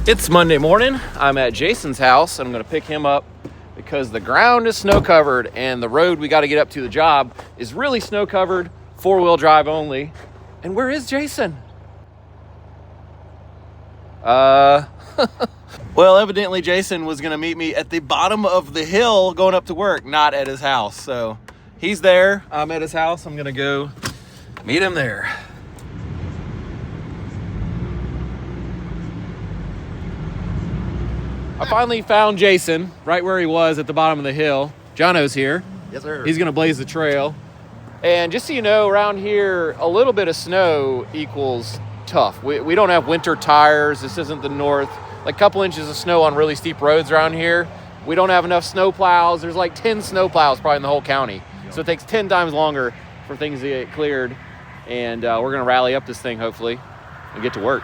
It's Monday morning. I'm at Jason's house and I'm gonna pick him up because the ground is snow covered and the road we gotta get up to the job is really snow covered, 4-wheel drive only. And where is Jason? Well, evidently Jason was gonna meet me at the bottom of the hill going up to work, not at his house. So he's there, I'm at his house. I'm gonna go meet him there. I finally found Jason right where he was at the bottom of the hill. Jono's here. Yes, sir. He's gonna blaze the trail. And just so you know, around here, a little bit of snow equals tough. We don't have winter tires. This isn't the north. Like a couple inches of snow on really steep roads around here. We don't have enough snow plows. There's like 10 snow plows probably in the whole county. So it takes 10 times longer for things to get cleared. And we're gonna rally up this thing hopefully and get to work.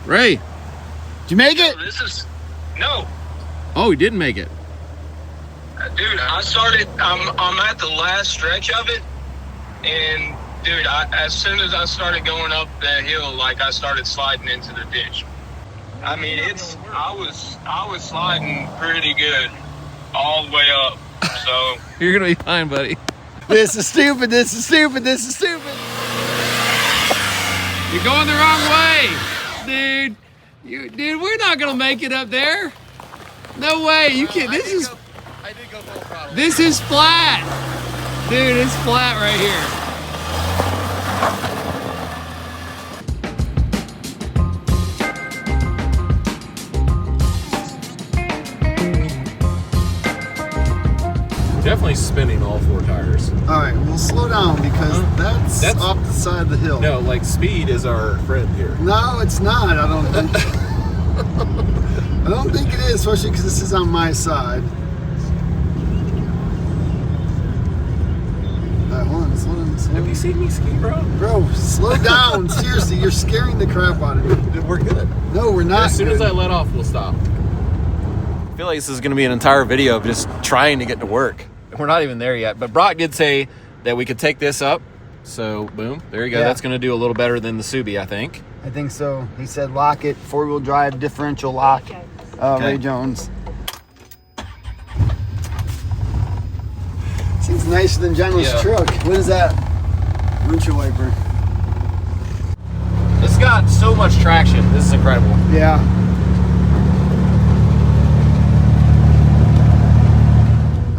Ray, did you make it? No. Oh, he didn't make it. Dude, I'm at the last stretch of it. And dude, as soon as I started going up that hill, like I started sliding into the ditch. I mean, I was sliding pretty good all the way up. So You're gonna be fine, buddy. This is stupid. This is stupid. This is stupid. You're going the wrong way, dude. Dude, we're not gonna make it up there. No way. You can't. I did go full throttle. This is flat, dude. It's flat right here. Definitely spinning all 4 tires. All right, we'll slow down because that's off the side of the hill. No, like speed is our friend here. No, it's not. I don't think. I don't think it is, especially because this is on my side. All right, hold on, slow down. Have you seen me ski, bro? Bro, slow down. Seriously, you're scaring the crap out of me. We're good. No, we're not. As soon good. as I let off, we'll stop. I feel like this is going to be an entire video of just trying to get to work. We're not even there yet, but Brock did say that we could take this up. So, boom, there you go. Yeah. That's going to do a little better than the Subi, I think. I think so. He said lock it, 4-wheel drive, differential lock. Okay. Ray Jones. Seems nicer than General's truck. What is that? Windshield wiper. This got so much traction. This is incredible. Yeah.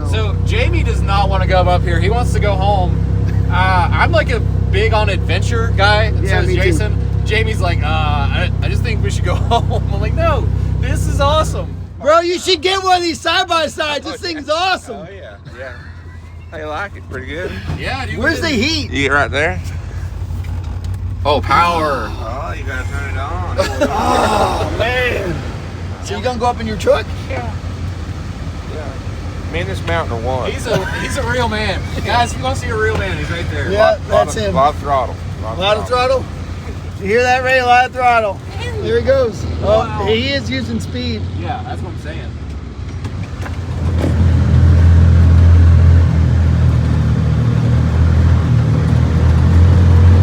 So Jamie does not want to go up here. He wants to go home. I'm like a big on adventure guy, and Yeah, so is me too. Jason. Jamie's like, I just think we should go home. I'm like, no, this is awesome. Bro, you should get one of these side-by-sides. This thing's awesome. Oh yeah, yeah. I like it pretty good. Yeah, dude. Where's the heat? You get right there. Oh, power. Oh, you gotta turn it on. Oh, man. So you gonna go up in your truck? Yeah. Me and this mountain are one. He's a real man. Guys, if you want to see a real man, he's right there. Yeah, that's him. Lot of throttle. A lot of throttle? You hear that, Ray? A lot of throttle. There he goes. Wow. Oh, he is using speed. Yeah, that's what I'm saying.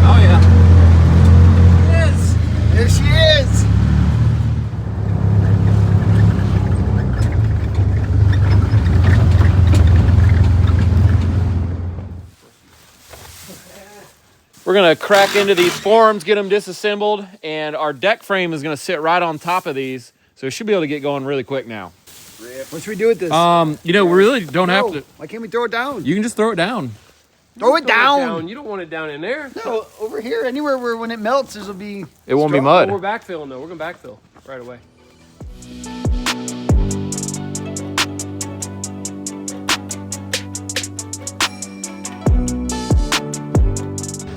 Oh yeah. Yes. There she is. We're gonna crack into these forms, get them disassembled, and our deck frame is gonna sit right on top of these, so we should be able to get going really quick now. What should we do with this? You know, we really don't have to. Why can't we throw it down? You can just throw it down. Throw it down. You don't want it down in there. No, over here, anywhere where when it melts, there'll be. It won't be straw. mud. We're backfilling though. We're gonna backfill right away.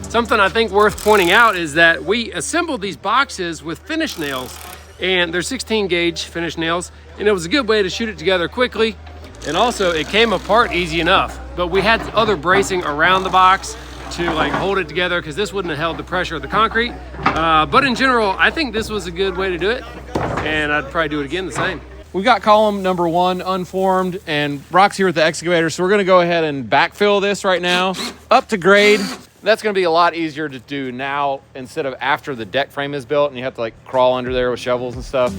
Something I think worth pointing out is that we assembled these boxes with finish nails, and they're 16 gauge finish nails, and it was a good way to shoot it together quickly, and also it came apart easy enough. But we had other bracing around the box to like hold it together because this wouldn't have held the pressure of the concrete. But in general, I think this was a good way to do it, and I'd probably do it again the same. We've got column number 1 unformed, and Brock's here with the excavator, so we're gonna go ahead and backfill this right now up to grade. That's gonna be a lot easier to do now instead of after the deck frame is built and you have to like crawl under there with shovels and stuff.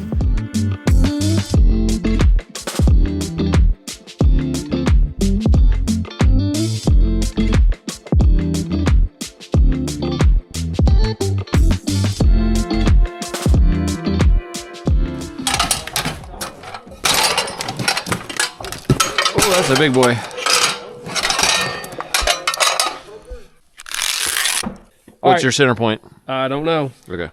a big boy. What's your center point? I don't know. Okay.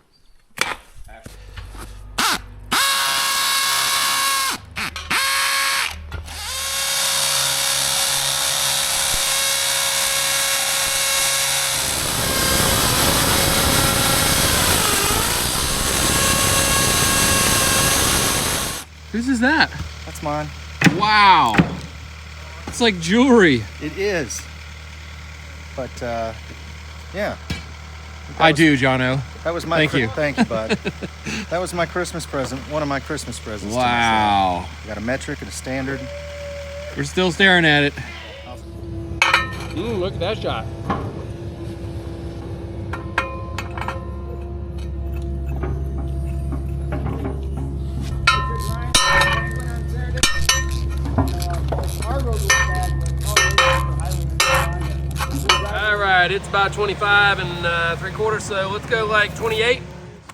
Whose is that? That's mine. Wow. It's like jewelry. It is. But yeah. I do, Jono. That was my Thank you. Thank you, bud. That was my Christmas present. One of my Christmas presents. Wow. To myself. I got a metric and a standard. We're still staring at it. Look at that shot. All right, it's about 25 and 3/4, so let's go like 28.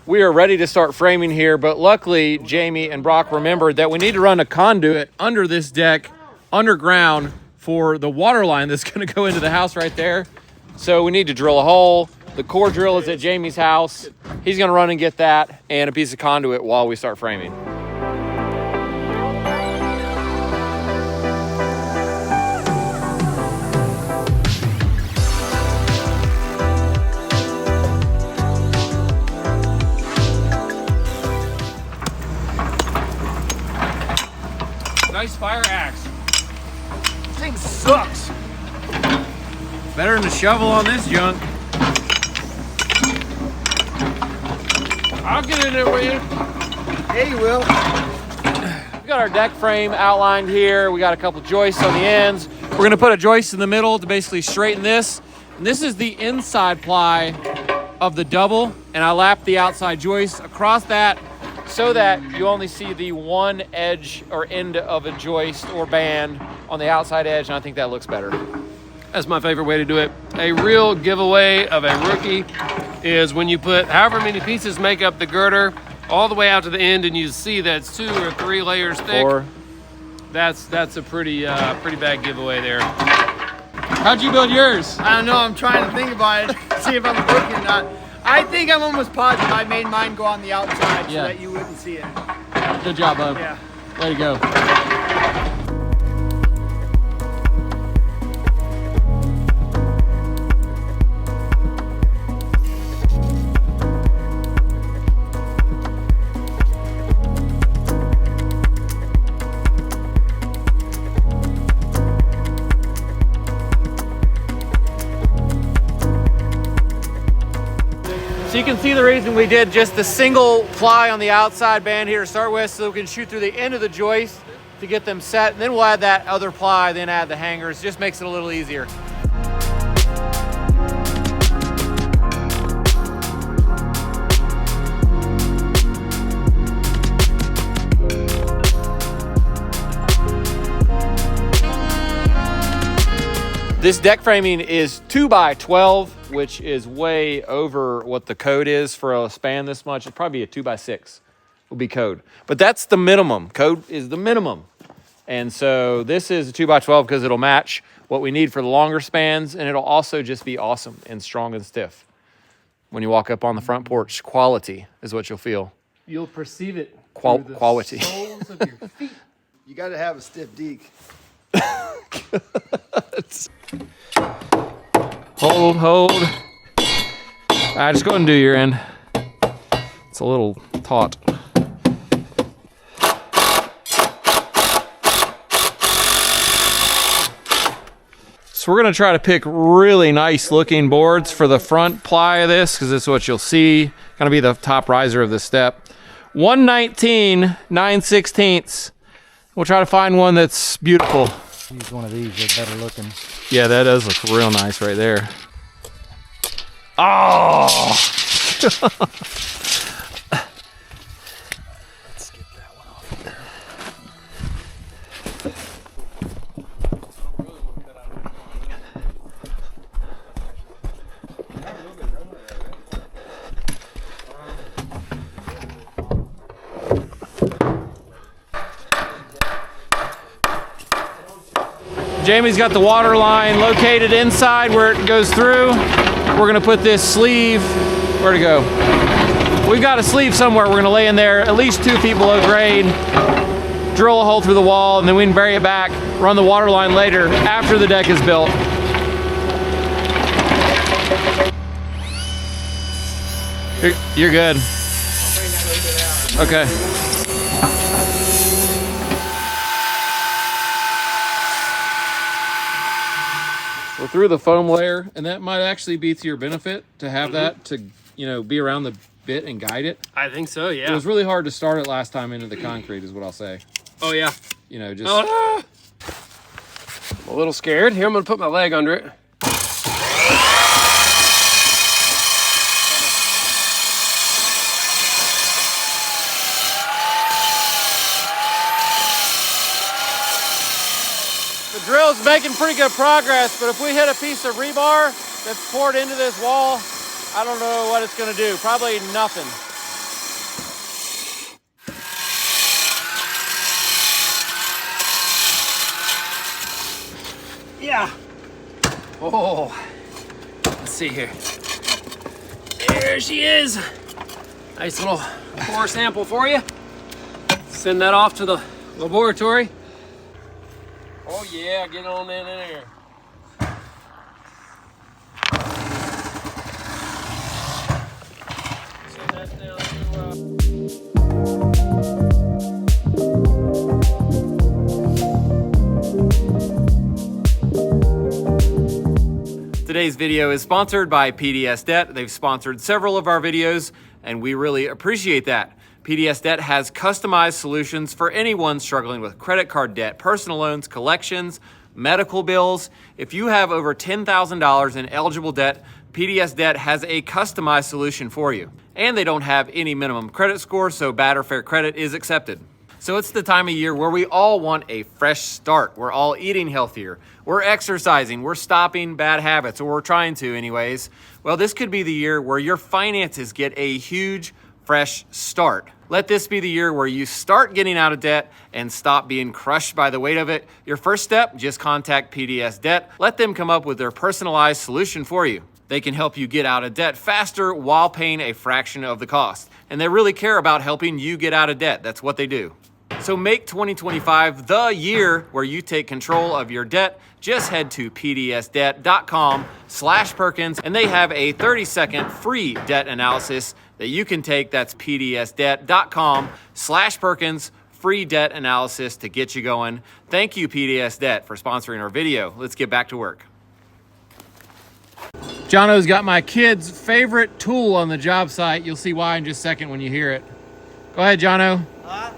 We are ready to start framing here, but luckily Jamie and Brock remembered that we need to run a conduit under this deck, underground, for the water line that's going to go into the house right there. So we need to drill a hole. The core drill is at Jamie's house. He's going to run and get that and a piece of conduit while we start framing. Nice fire axe. This thing sucks. Better than a shovel on this junk. I'll get in there with you. Yeah, you will. We got our deck frame outlined here. We got a couple joists on the ends. We're going to put a joist in the middle to basically straighten this. And this is the inside ply of the double, and I lap the outside joist across that so that you only see the one edge or end of a joist or band on the outside edge, and I think that looks better. That's my favorite way to do it. A real giveaway of a rookie is when you put however many pieces make up the girder all the way out to the end, and you see that's 2 or 3 layers thick. Or That's a pretty bad giveaway there. How'd you build yours? I don't know. I'm trying to think about it, see if I'm working or not. I think I'm almost positive I made mine go on the outside so that you wouldn't see it. good job, bub. Yeah. Way to go. So you can see the reason we did just the single ply on the outside band here to start with, so we can shoot through the end of the joist to get them set, and then we'll add that other ply, then add the hangers. Just makes it a little easier. This deck framing is 2x12, which is way over what the code is for a span this much. It'd probably be a 2x6 will be code. But that's the minimum. Code is the minimum. And so this is a 2x12 because it'll match what we need for the longer spans, and it'll also just be awesome and strong and stiff. When you walk up on the front porch, quality is what you'll feel. You'll perceive it. Quality. Soles of your feet. You got to have a stiff deke. Hold. All right, just go ahead and do your end. It's a little taut. So we're gonna try to pick really nice looking boards for the front ply of this, because this is what you'll see. Gonna be the top riser of the step. 119 9/16. We'll try to find one that's beautiful. Use one of these. They're better looking. Yeah, that does look real nice right there. Oh! Let's get that one off there. Jamie's got the water line located inside where it goes through. We're gonna put this sleeve, where'd it go? We've got a sleeve somewhere we're gonna lay in there, at least 2 feet below grade, drill a hole through the wall, and then we can bury it back, run the water line later after the deck is built. You're good. Okay. We're through the foam layer, and that might actually be to your benefit to have that to, you know, be around the bit and guide it. I think so, yeah. It was really hard to start it last time into the concrete is what I'll say. Oh, yeah. You know, just... I'm a little scared. Here, I'm gonna put my leg under it. The drill's making pretty good progress, but if we hit a piece of rebar that's poured into this wall, I don't know what it's gonna do. Probably nothing. Yeah. Oh, let's see here. There she is. Nice little core sample for you. Send that off to the laboratory. Oh yeah, get on in there. Send that down to Today's video is sponsored by PDS Debt. They've sponsored several of our videos, and we really appreciate that. PDS Debt has customized solutions for anyone struggling with credit card debt, personal loans, collections, medical bills. If you have over $10,000 in eligible debt, PDS Debt has a customized solution for you. And they don't have any minimum credit score, so bad or fair credit is accepted. So it's the time of year where we all want a fresh start. We're all eating healthier. We're exercising. We're stopping bad habits, or we're trying to anyways. Well, this could be the year where your finances get a huge fresh start. Let this be the year where you start getting out of debt and stop being crushed by the weight of it. Your first step, just contact PDS Debt. Let them come up with their personalized solution for you. They can help you get out of debt faster while paying a fraction of the cost. And they really care about helping you get out of debt. That's what they do. So make 2025 the year where you take control of your debt. Just head to pdsdebt.com/Perkins, and they have a 30-second free debt analysis that you can take. That's pdsdebt.com/Perkins, free debt analysis to get you going. Thank you, PDS Debt, for sponsoring our video. Let's get back to work. Jono's got my kid's favorite tool on the job site. You'll see why in just a second when you hear it. Go ahead, Jono.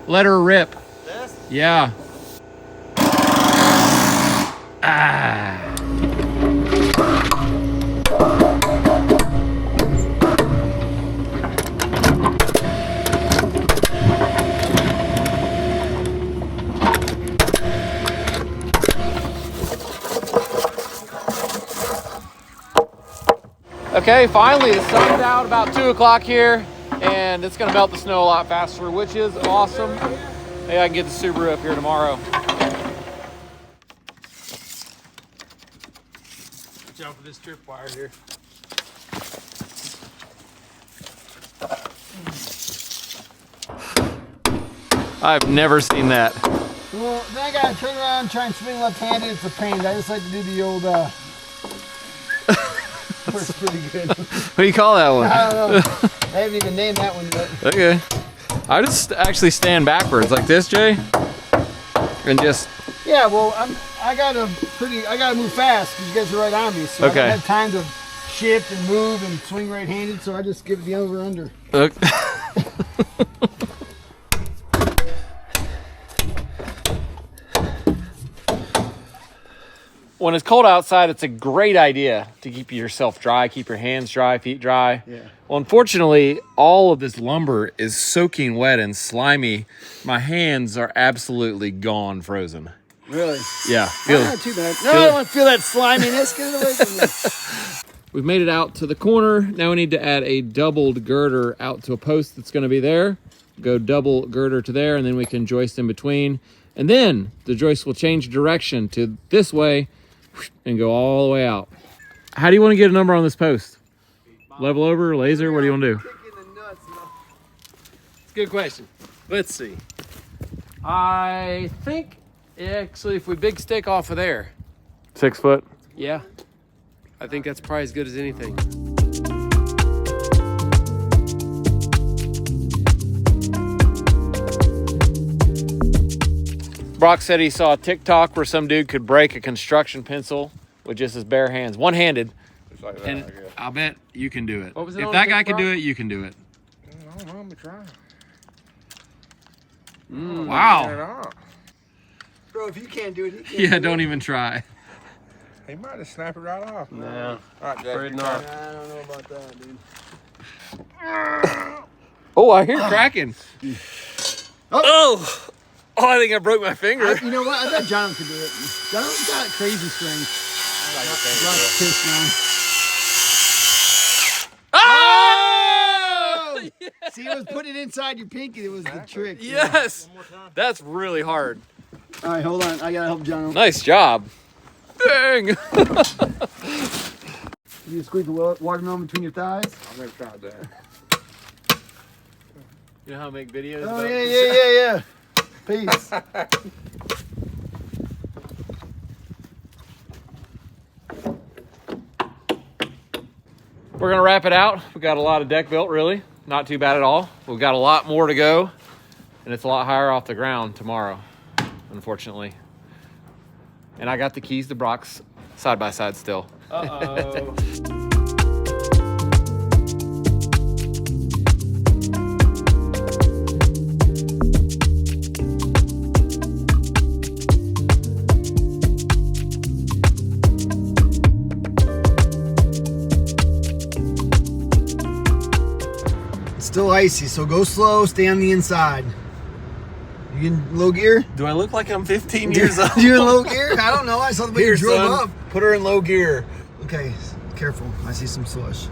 Let her rip. This? Yeah. Ah. Okay, finally the sun's out about 2 o'clock here, and it's gonna melt the snow a lot faster, which is awesome. Maybe I can get the Subaru up here tomorrow. jump with this tripwire here. I've never seen that. Well, then I gotta turn around and try and swing left-handed. It's a pain. I just like to do the old, works pretty good. What do you call that one? I don't know. I haven't even named that one yet. Okay. I just actually stand backwards like this, Jay, and just. Yeah, well, I gotta move fast because you guys are right on me, so Okay. I don't have time to shift and move and swing right-handed, so I just give it the over/under. Okay. When it's cold outside, it's a great idea to keep yourself dry, keep your hands dry, feet dry. Yeah. Well, unfortunately, all of this lumber is soaking wet and slimy. My hands are absolutely gone frozen. Really? Yeah. Not too bad. No, I don't want to feel that sliminess. Get it away from me. We've made it out to the corner. Now we need to add a doubled girder out to a post that's going to be there. Go double girder to there, and then we can joist in between. And then the joist will change direction to this way and go all the way out. How do you want to get a number on this post? Level over, laser, what do you want to do? It's a good question. Let's see. I think actually if we big stick off of there, 6 foot. yeah, I think that's probably as good as anything. Brock said he saw a TikTok where some dude could break a construction pencil with just his bare hands, one-handed. Just like that, And I guess. I'll bet you can do it. What was it If on that the guy big can do Brock? it, you can do it. I don't know, I'm trying. Wow. Bro, if you can't do it, he can't. Yeah, do don't it. even try. He might have snapped it right off. No. All right, Jack. Afraid you not. try. I don't know about that, dude. Oh, I hear cracking. Oh, I think I broke my finger. You know what? I bet John could do it. John's got crazy strength. Brock's pissed now. Oh! See, it was putting it inside your pinky. It was the trick. Yes. That's really hard. All right, hold on. I gotta help John. Nice job. Dang. You squeeze the watermelon between your thighs. I've never tried that. You know how to make videos? Oh yeah. Peace. We're gonna wrap it out. We got a lot of deck built, really. Not too bad at all. We've got a lot more to go, and it's a lot higher off the ground tomorrow, unfortunately. And I got the keys to Brock's side-by-side still. Uh-oh. It's still icy, so go slow. Stay on the inside. You in low gear? Do I look like I'm 15 years old? You in low gear? I don't know. I saw the way you Here, drove son. up. Put her in low gear. Okay, careful. I see some slush.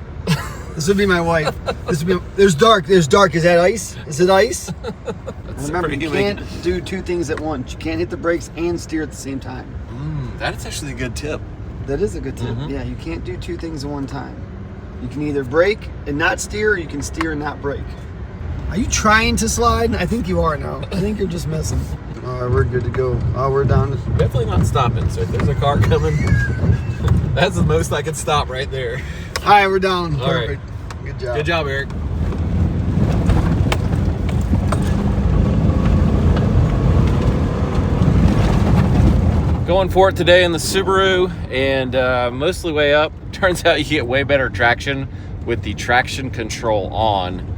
This would be my wife. This would be. There's dark. There's dark. Is that ice? Is it ice? Remember, you can't do two things at once. You can't hit the brakes and steer at the same time. That's actually a good tip. That is a good tip. Yeah, you can't do two things at one time. You can either brake and not steer, or you can steer and not brake. Are you trying to slide? I think you are now. I think you're just messing. All right, we're good to go. Oh, we're down. Definitely not stopping. So if there's a car coming, that's the most I could stop right there. All right, we're down. All right. Perfect. Good job. Good job, Eric. Going for it today in the Subaru, and mostly way up. Turns out you get way better traction with the traction control on.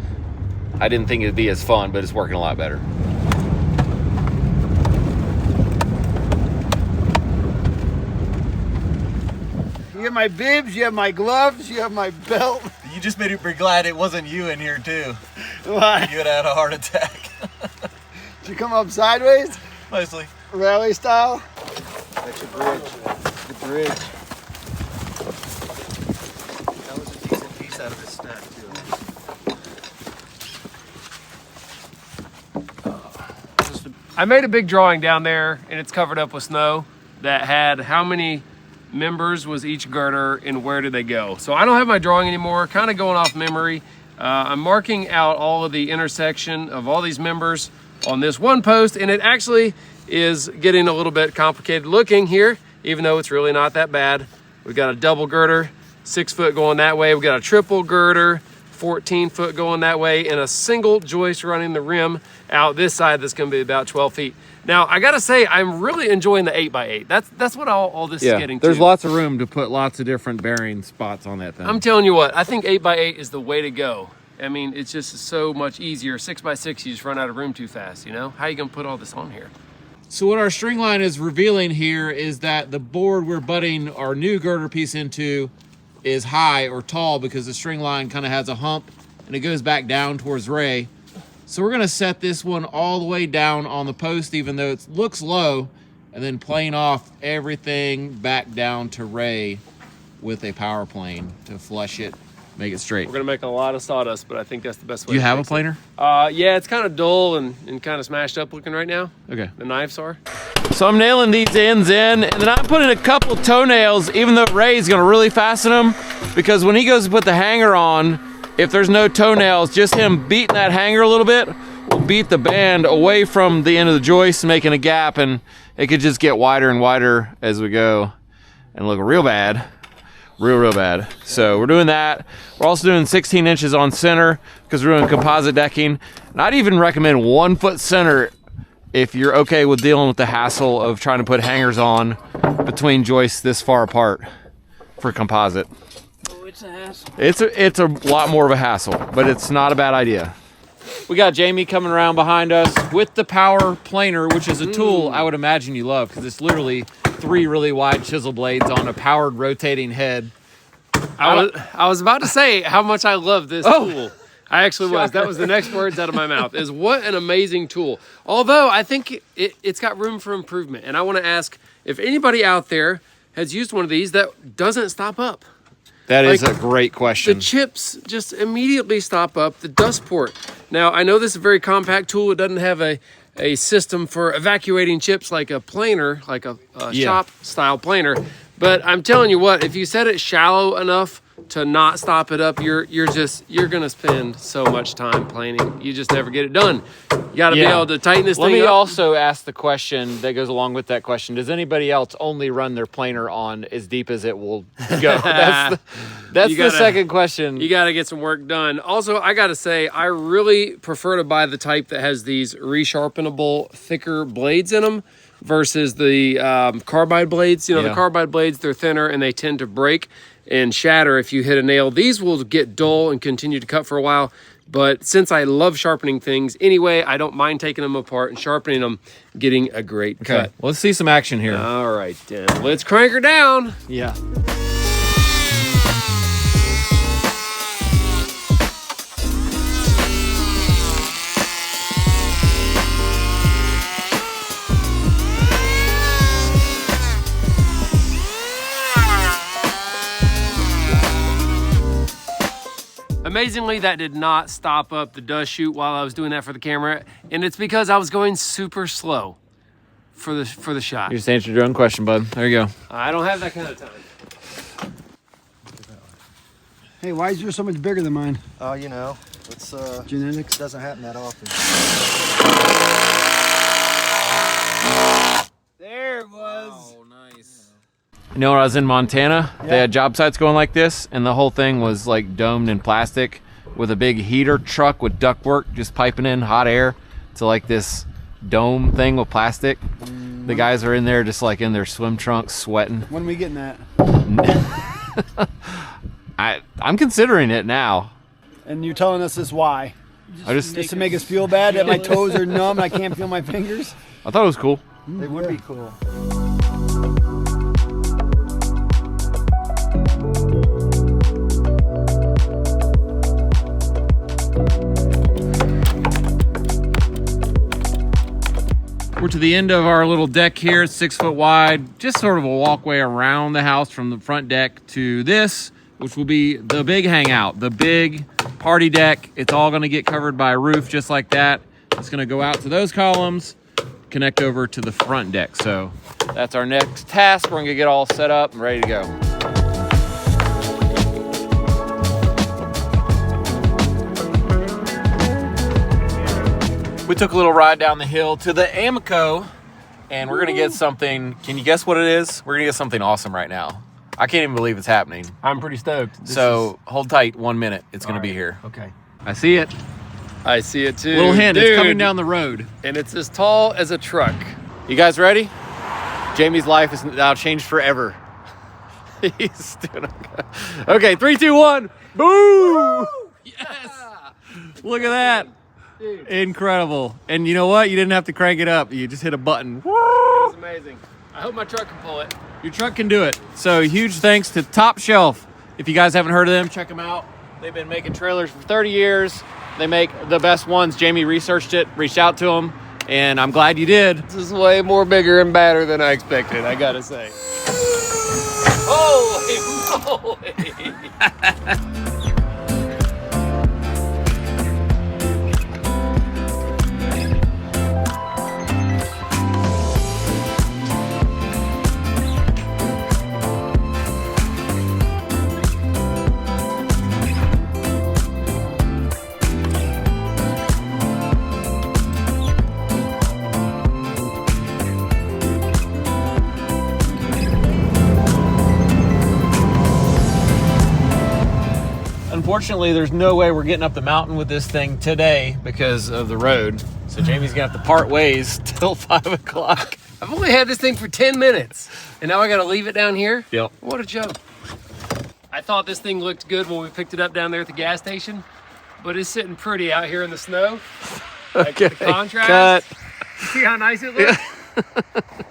I didn't think it'd be as fun, but it's working a lot better. You have my bibs, you have my gloves, you have my belt. You just made me glad it wasn't you in here too. Why? You would have had a heart attack. Did you come up sideways? Mostly. Rally style? That's your bridge. The bridge. That was a decent piece out of his snack, too. I made a big drawing down there, and it's covered up with snow that had how many members was each girder and where did they go. So I don't have my drawing anymore, kind of going off memory. I'm marking out all of the intersection of all these members on this one post, and it actually is getting a little bit complicated looking here, even though it's really not that bad. We've got a double girder, 6 foot going that way. We've got a triple girder, 14 foot going that way, and a single joist running the rim out this side that's gonna be about 12 feet. Now, I gotta say, I'm really enjoying the 8x8. That's what all this is getting to. There's lots of room to put lots of different bearing spots on that thing. I'm telling you what, I think 8x8 is the way to go. I mean, it's just so much easier. 6x6, you just run out of room too fast, you know? How are you gonna put all this on here? So what our string line is revealing here is that the board we're butting our new girder piece into is high or tall because the string line kind of has a hump and it goes back down towards Ray. So we're gonna set this one all the way down on the post even though it looks low, and then plane off everything back down to Ray with a power plane to flush it make it straight. We're gonna make a lot of sawdust, but I think that's the best way. Do you to have a fix it. planer? Yeah, it's kind of dull and kind of smashed up looking right now. Okay. The knives are. So I'm nailing these ends in, and then I'm putting a couple toenails, even though Ray's gonna really fasten them, because when he goes to put the hanger on, if there's no toenails, just him beating that hanger a little bit will beat the band away from the end of the joist, making a gap, and it could just get wider and wider as we go and look real bad. Real bad. So we're doing that. We're also doing 16 inches on center because we're doing composite decking. And I'd even recommend 1 foot center if you're okay with dealing with the hassle of trying to put hangers on between joists this far apart for composite. Oh, it's a hassle. It's a lot more of a hassle, but it's not a bad idea. We got Jamie coming around behind us with the power planer, which is a tool I would imagine you love because it's literally 3 really wide chisel blades on a powered rotating head. I was about to say how much I love this tool. I actually was. That was the next words out of my mouth, is what an amazing tool. Although I think it's got room for improvement. And I want to ask if anybody out there has used one of these that doesn't stop up. That is a great question. The chips just immediately stop up. The dust port. Now, I know this is a very compact tool. It doesn't have a system for evacuating chips like a planer, like a shop-style planer. But I'm telling you what, if you set it shallow enough to not stop it up, you're gonna spend so much time planing. You just never get it done. You gotta be able to tighten this thing up. Let me also ask the question that goes along with that question. Does anybody else only run their planer on as deep as it will go? That's the second question. You gotta get some work done. Also, I gotta say, I really prefer to buy the type that has these resharpenable, thicker blades in them versus the carbide blades. You know, the carbide blades, they're thinner and they tend to break and shatter if you hit a nail. These will get dull and continue to cut for a while. But since I love sharpening things anyway, I don't mind taking them apart and sharpening them, getting a great cut. Well, let's see some action here. All right, then. Let's crank her down. Yeah. Amazingly, that did not stop up the dust chute while I was doing that for the camera, and it's because I was going super slow for the shot. You just answered your own question, bud. There you go. I don't have that kind of time. Hey, why is yours so much bigger than mine? Oh, you know, it's Genetics. doesn't happen that often. There it was. Oh, nice. You know, when I was in Montana, they had job sites going like this, and the whole thing was like domed in plastic with a big heater truck with ductwork just piping in hot air to like this dome thing with plastic. The guys are in there just like in their swim trunks sweating. When are we getting that? I'm considering it now. And you're telling us this why? Just to make us feel bad that my toes are numb and I can't feel my fingers? I thought it was cool. They would be cool. We're to the end of our little deck here. It's 6 foot wide, just sort of a walkway around the house from the front deck to this, which will be the big hangout, the big party deck. It's all gonna get covered by a roof just like that. It's gonna go out to those columns, connect over to the front deck. So that's our next task. We're gonna get all set up and ready to go. We took a little ride down the hill to the Amico, and we're gonna get something. Can you guess what it is? We're gonna get something awesome right now. I can't even believe it's happening. I'm pretty stoked. Hold tight 1 minute. It's gonna be here. Okay. I see it. I see it too. Little hint, Dude. it's coming down the road. And it's as tall as a truck. You guys ready? Jamie's life is now changed forever. He's doing okay. Okay, 3, 2, 1. Boom! Yes! Look at that. Dude. Incredible. And you know what? You didn't have to crank it up. You just hit a button. It's amazing. I hope my truck can pull it. Your truck can do it. So huge thanks to Top Shelf. If you guys haven't heard of them, check them out. They've been making trailers for 30 years. They make the best ones. Jamie researched it, reached out to them, and I'm glad you did. This is way more bigger and badder than I expected, I gotta say. Holy moly! Unfortunately, there's no way we're getting up the mountain with this thing today because of the road. So Jamie's gonna have to part ways till 5 o'clock. I've only had this thing for 10 minutes, and now I gotta leave it down here? Yep. What a joke. I thought this thing looked good when we picked it up down there at the gas station, but it's sitting pretty out here in the snow. Like, Okay, the contrast. cut. See how nice it looks?